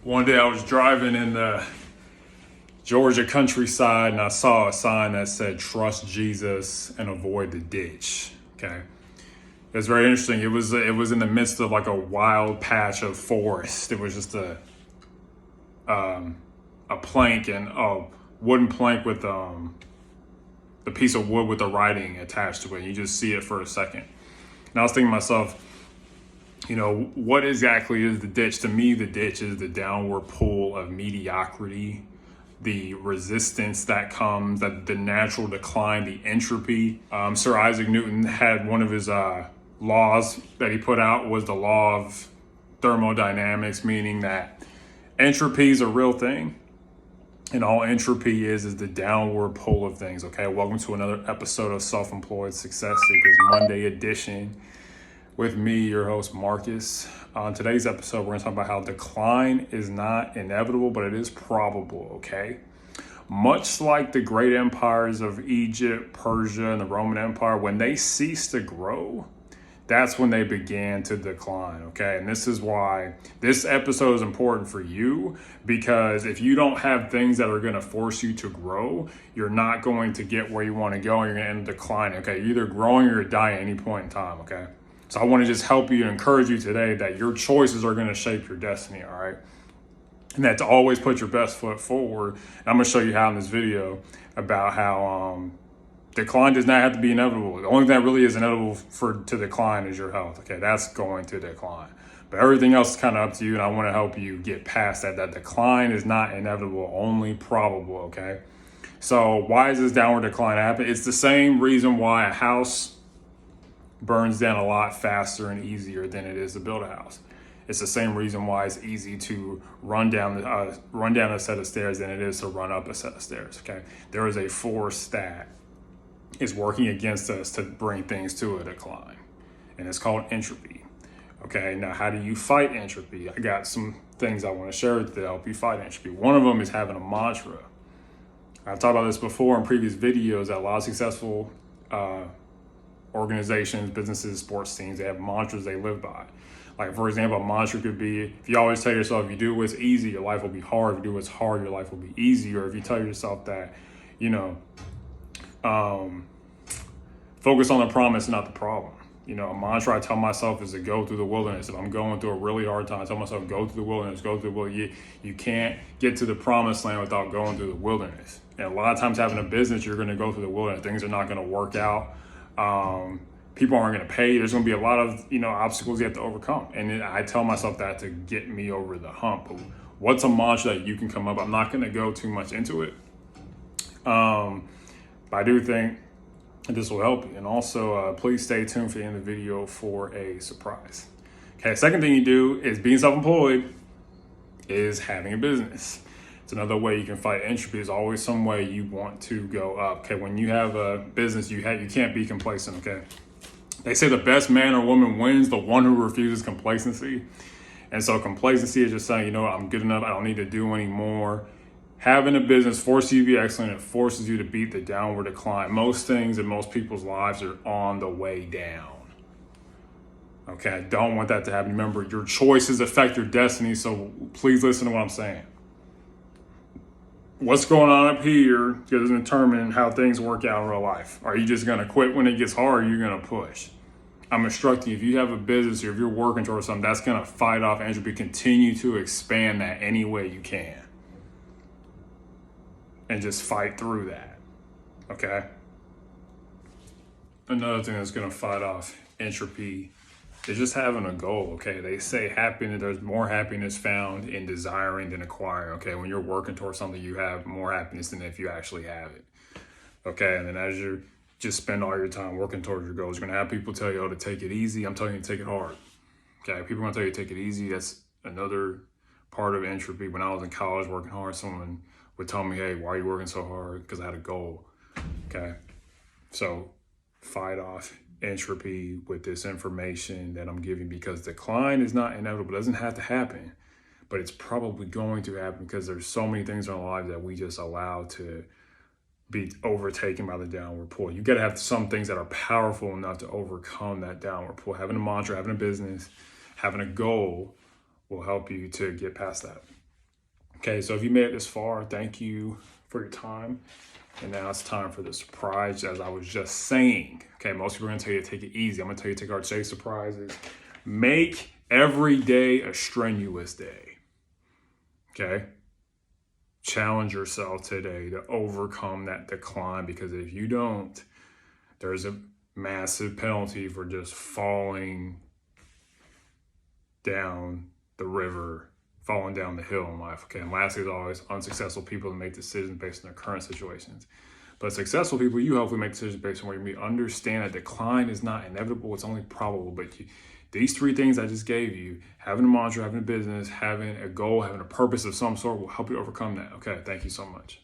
One day I was driving in the Georgia countryside and I saw a sign that said, "Trust Jesus and avoid the ditch." Okay. It was very interesting. It was in the midst of like a wild patch of forest. It was just a plank and a wooden plank with the piece of wood with the writing attached to it. You just see it for a second. And I was thinking to myself, what exactly is the ditch? To me, the ditch is the downward pull of mediocrity, the resistance that comes, that the natural decline, the entropy. Sir Isaac Newton had one of his laws that he put out was the law of thermodynamics, meaning that entropy is a real thing. And all entropy is the downward pull of things. Okay, welcome to another episode of Self-Employed Success Seekers Monday edition with me, your host, Marcus. On today's episode, we're going to talk about how decline is not inevitable, but it is probable, okay? Much like the great empires of Egypt, Persia, and the Roman Empire, when they ceased to grow, that's when they began to decline, okay? And this is why this episode is important for you, because if you don't have things that are going to force you to grow, you're not going to get where you want to go, and you're going to end up declining, okay? You're either growing or you're dying at any point in time, okay? So I want to just help you and encourage you today that your choices are going to shape your destiny, all right? And that to always put your best foot forward. And I'm going to show you how in this video about how decline does not have to be inevitable. The only thing that really is inevitable to decline is your health. Okay, that's going to decline. But everything else is kind of up to you, and I want to help you get past that. That decline is not inevitable, only probable, okay? So why is this downward decline happen? It's the same reason why a house burns down a lot faster and easier than it is to build a house. It's the same reason why it's easy to run down a set of stairs than it is to run up a set of stairs, okay? There is a force that is working against us to bring things to a decline, and it's called entropy. Okay, now how do you fight entropy? I got some things I want to share with you to help you fight entropy. One of them is having a mantra. I've talked about this before in previous videos that a lot of successful organizations, businesses, sports teams, they have mantras they live by. Like, for example, a mantra could be, if you always tell yourself, if you do what's easy, your life will be hard. If you do what's hard, your life will be easy. Or if you tell yourself that, focus on the promise, not the problem. A mantra I tell myself is to go through the wilderness. If I'm going through a really hard time, I tell myself, go through the wilderness, go through the wilderness. You can't get to the promised land without going through the wilderness. And a lot of times having a business, you're going to go through the wilderness. Things are not going to work out. People aren't going to pay. There's going to be a lot of, obstacles you have to overcome. And I tell myself that to get me over the hump. What's a mantra that you can come up? I'm not going to go too much into it. But I do think this will help you. And also, please stay tuned for the end of the video for a surprise. Okay, second thing you do is being self-employed is having a business. It's another way you can fight entropy. There's always some way you want to go up. Okay, when you have a business, you can't be complacent, okay? They say the best man or woman wins, the one who refuses complacency. And so complacency is just saying, I'm good enough, I don't need to do any more. Having a business forces you to be excellent. It forces you to beat the downward decline. Most things in most people's lives are on the way down. Okay, I don't want that to happen. Remember, your choices affect your destiny, so please listen to what I'm saying. What's going on up here doesn't determine how things work out in real life. Are you just going to quit when it gets hard, or you're going to push? I'm instructing you, if you have a business or if you're working towards something, that's going to fight off entropy. Continue to expand that any way you can. And just fight through that, okay? Another thing that's going to fight off entropy is just having a goal, okay? They say happiness, there's more happiness found in desiring than acquiring, okay? When you're working towards something, you have more happiness than if you actually have it, okay? And then as you just spend all your time working towards your goals, you're going to have people tell you, to take it easy. I'm telling you to take it hard, okay? People are going to tell you to take it easy. That's another part of entropy. When I was in college working hard, someone would tell me, hey, why are you working so hard? Because I had a goal, okay? So fight off entropy with this information that I'm giving, because decline is not inevitable. It doesn't have to happen, but it's probably going to happen because there's so many things in our lives that we just allow to be overtaken by the downward pull. You got to have some things that are powerful enough to overcome that downward pull. Having a mantra, having a business, having a goal will help you to get past that. Okay, so if you made it this far, thank you for your time. And now it's time for the surprise, as I was just saying. Okay, most people are gonna tell you to take it easy. I'm gonna tell you to take our J surprises. Make every day a strenuous day. Okay? Challenge yourself today to overcome that decline, because if you don't, there's a massive penalty for just falling down the river, falling down the hill in life. Okay, and lastly, as always, unsuccessful people that make decisions based on their current situations. But successful people, you hopefully make decisions based on where you understand that decline is not inevitable, it's only probable. But these three things I just gave you, having a mantra, having a business, having a goal, having a purpose of some sort, will help you overcome that. Okay, thank you so much.